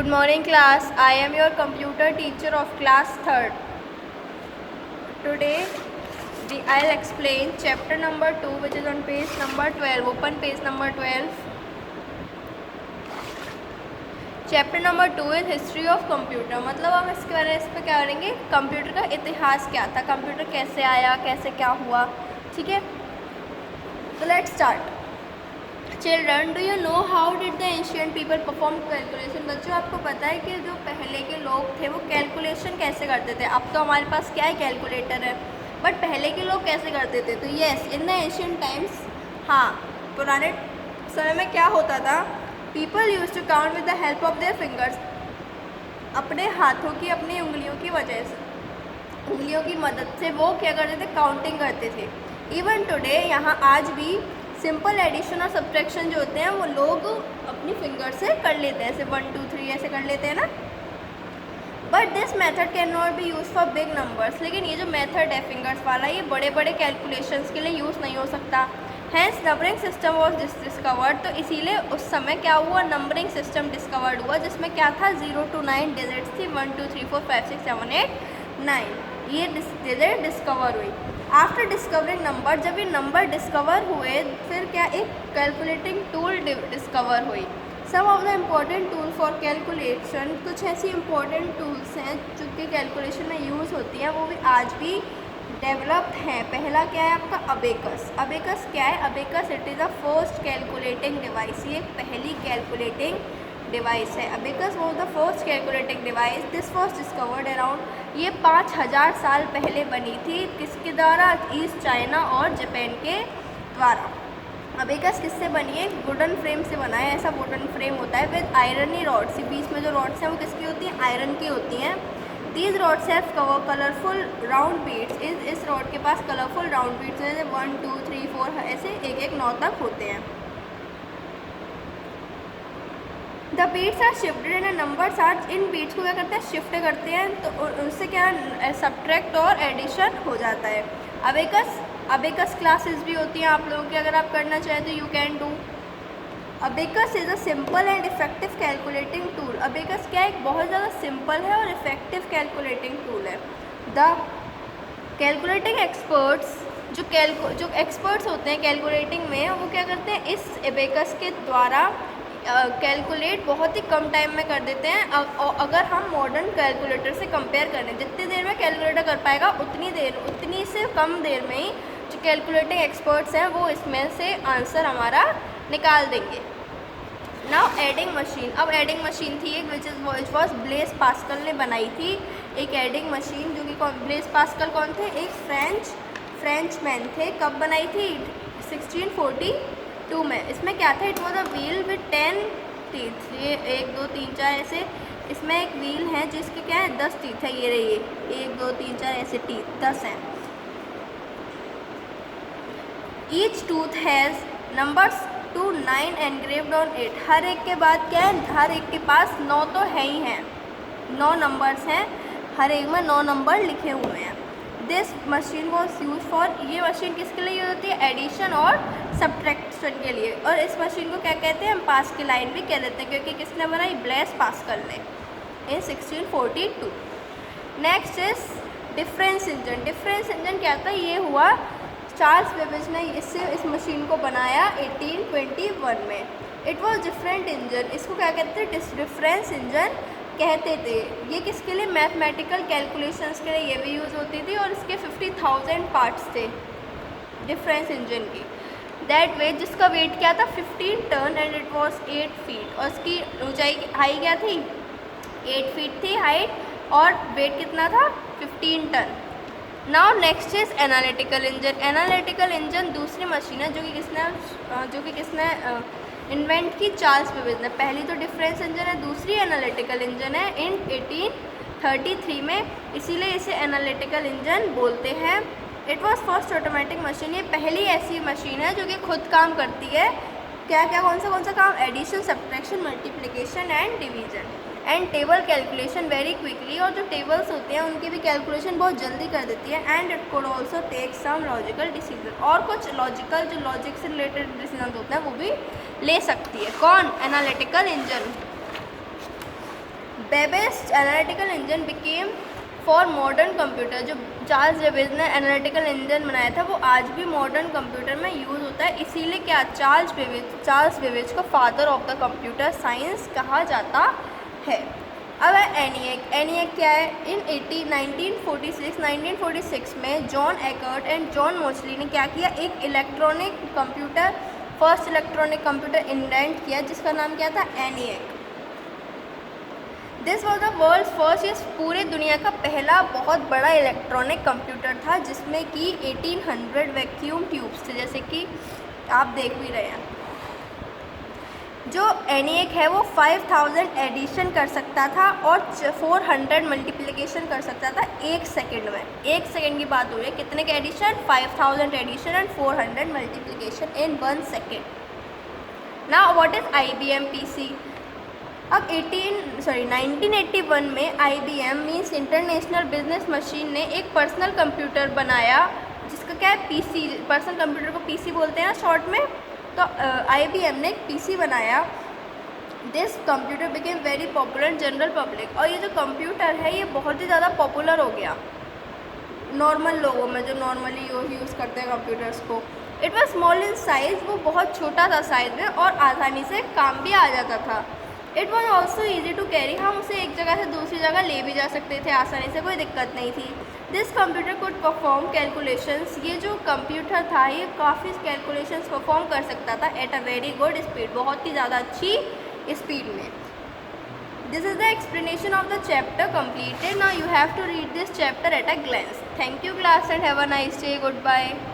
Good morning class. I am your computer teacher of class 3rd. Today I'll explain chapter number 2 which is on page number 12. Open page number 12. Chapter number 2 is history of computer. मतलब हम इसके बारे में इस पर क्या करेंगे, computer का इतिहास क्या था, कंप्यूटर कैसे आया, कैसे क्या हुआ. ठीक है, तो let's start. Children, do you know how did the ancient people perform calculation. बच्चों, आपको पता है कि जो पहले के लोग थे वो कैलकुलेशन कैसे करते थे. अब तो हमारे पास क्या है, कैलकुलेटर है, बट पहले के लोग कैसे करते थे. तो yes, in the ancient times, हाँ, पुराने समय में क्या होता था, people use to count with the help of their fingers. अपने हाथों की, अपनी उंगलियों की वजह से, उंगलियों की मदद से वो क्या करते थे, काउंटिंग करते थे. इवन टुडे, यहाँ आज भी सिंपल एडिशन और सब्ट्रैक्शन जो होते हैं वो लोग अपनी फिंगर से कर लेते हैं, ऐसे 1 2 3 ऐसे कर लेते हैं ना. But this method can not be use for big numbers. लेकिन ये जो मेथड है फिंगर्स वाला, ये बड़े बड़े कैलकुलेशंस के लिए यूज़ नहीं हो सकता. Hence numbering system was discovered. तो इसीलिए उस समय क्या हुआ, नंबरिंग सिस्टम डिस्कवर्ड हुआ, जिसमें क्या था, 0 to 9 डिजिट्स थी. 1 2 3 4 5 6 7 8 9 ये डिजिट डिस्कवर हुई. आफ्टर डिस्कवरिंग नंबर, जब ये नंबर डिस्कवर हुए, फिर क्या, एक कैलकुलेटिंग टूल डिस्कवर हुई. Some of the important tool for calculation, कुछ ऐसी इम्पॉर्टेंट टूल्स हैं जो कि कैलकुलेशन में यूज़ होती हैं, वो भी आज भी डेवलप्ड हैं. पहला क्या है आपका, अबेकस. अबेकस क्या है, abacus it is the first calculating device. ये पहली कैलकुलेटिंग डिवाइस है. Abacus was the first calculating device. This was discovered around, ये 5000 साल पहले बनी थी. किसके द्वारा, ईस्ट चाइना और जापान के द्वारा. अबेकस किससे बनी है, वुडन फ्रेम से बना है. ऐसा वुडन फ्रेम होता है विद आयरनी रॉड्स. बीच में जो रॉड्स हैं वो किसकी होती हैं, आयरन की होती हैं. These rods have colourful round beads. इस रॉड के पास कलरफुल राउंड बीट्स हैं, 1 2 3 4 ऐसे 1 1 9 तक होते हैं. The beads are shifted and numbers are, इन बीट्स को क्या करते हैं, शिफ्ट करते हैं, तो उससे क्या सब्ट्रैक्ट और एडिशन हो जाता है. अबेकस क्लासेस भी होती हैं आप लोगों की, अगर आप करना चाहें तो you can do. Abacus is a simple and effective calculating tool. Abacus क्या है, एक बहुत ज़्यादा सिंपल है और इफेक्टिव कैलकुलेटिंग टूल है. द कैलकुलेटिंग एक्सपर्ट्स, जो एक्सपर्ट्स होते हैं कैलकुलेटिंग में, वो क्या करते हैं, इस अबेकस के द्वारा कैलकुलेट बहुत ही कम टाइम में कर देते हैं. अगर हम मॉडर्न कैलकुलेटर से कंपेयर करें, जितनी देर में कैलकुलेटर कर पाएगा उतनी से कम देर में ही जो कैलकुलेटिंग एक्सपर्ट्स हैं वो इसमें से आंसर हमारा निकाल देंगे. Now adding machine. अब एडिंग मशीन थी एक विच वॉज ब्लेस पास्कल ने बनाई थी. एक एडिंग मशीन जो कि ब्लेस पास्कल कौन थे, एक फ्रेंच मैन थे. कब बनाई थी, 1642 में. इसमें क्या था, it was a wheel with 10 teeth. ये 1 2 3 4 ऐसे, इसमें एक व्हील है जिसके क्या है, 10 टीथ है. ये रही 1 2 3 4 ऐसे टीथ 10 हैं. Each tooth has numbers to 9 engraved on it. हर एक के बाद क्या है, हर एक के पास 9 तो है ही हैं, 9 नंबर्स हैं, हर एक में 9 नंबर लिखे हुए हैं. This machine was use for, ये मशीन किसके लिए यूज होती है, एडिशन और सब्ट्रैक्शन के लिए. और इस मशीन को क्या कहते हैं, हम पास की लाइन भी कह देते हैं, क्योंकि किसने बनाई, ब्लेस पास्कल ने इन 1642. Next is difference engine. Difference engine क्या था, ये हुआ चार्ल्स बेबेज ने इस मशीन को बनाया 1821 में. It was different engine. इसको क्या कहते थे, डिफरेंस इंजन कहते थे. ये किसके लिए, मैथमेटिकल कैलकुलेशंस के लिए ये भी यूज़ होती थी. और इसके 50,000 पार्ट्स थे डिफरेंस इंजन की. दैट वेट, जिसका वेट क्या था, 15 ton and it was 8 feet. और इसकी ऊंचाई, हाई क्या थी, 8 फीट थी हाइट, और वेट कितना था, 15 ton. Now next is analytical engine. Analytical engine दूसरी मशीन है जो कि किसने इन्वेंट की, चार्ल्स बेबेज ने. पहली तो डिफरेंस इंजन है, दूसरी एनालिटिकल इंजन है इन 1833 में, इसीलिए इसे एनालिटिकल इंजन बोलते हैं. It was first automatic machine. ये पहली ऐसी मशीन है जो कि खुद काम करती है. क्या क्या, कौन सा काम, addition, subtraction, multiplication and division and table calculation very quickly. और जो टेबल्स होते हैं उनकी भी कैलकुलेशन बहुत जल्दी कर देती है. And it could also take some logical decision. और कुछ लॉजिकल, जो लॉजिक से रिलेटेड डिसीजन होते हैं वो भी ले सकती है. कौन, analytical engine. Babbage analytical engine became for modern computer. जो चार्ल्स बेबेज ने एनालिटिकल इंजन बनाया था वो आज भी मॉडर्न कंप्यूटर में यूज़ होता है, इसीलिए क्या चार्ल्स बेबेज को father of the computer science कहा जाता है। अब है ENIAC क्या है? इन 1946 में John Eckert and John mostly ने क्या किया, एक electronic computer, first electronic computer invent किया जिसका नाम क्या था, ENIAC। This was the world first, ये पूरे दुनिया का पहला बहुत बड़ा इलेक्ट्रॉनिक कंप्यूटर था जिसमें कि 1800 वैक्यूम ट्यूब्स थे, जैसे कि आप देख भी रहे हैं। जो ENIAC है वो 5000 एडिशन कर सकता था और 400 मल्टीप्लिकेशन कर सकता था 1 सेकेंड में। 1 सेकेंड की बात हो रही है, कितने के addition, 5000 addition and 400 multiplication in 1 second. Now what is IBM PC? अब 1981 में IBM means international business machine ने एक पर्सनल कंप्यूटर बनाया जिसका क्या है, PC। पर्सनल कंप्यूटर को PC बोलते हैं ना शॉर्ट में। तो IBM ने एक PC बनाया। This computer became very popular in general public. और ये जो कंप्यूटर है ये बहुत ही ज़्यादा पॉपुलर हो गया नॉर्मल लोगों में, जो नॉर्मली यूज़ करते हैं कंप्यूटर्स को। It was small in size, वो बहुत छोटा था साइज़ में और आसानी से काम भी आ जाता था। It was also easy to carry, हम उसे एक जगह से दूसरी जगह ले भी जा सकते थे आसानी से, कोई दिक्कत नहीं थी। This computer could perform calculations, ये जो कंप्यूटर था ये काफ़ी कैलकुलेशंस परफॉर्म कर सकता था at a very good speed, बहुत ही ज़्यादा अच्छी स्पीड में। This is the explanation of the chapter completed. Now you have to read this chapter at a glance. Thank you class and have a nice day. Goodbye.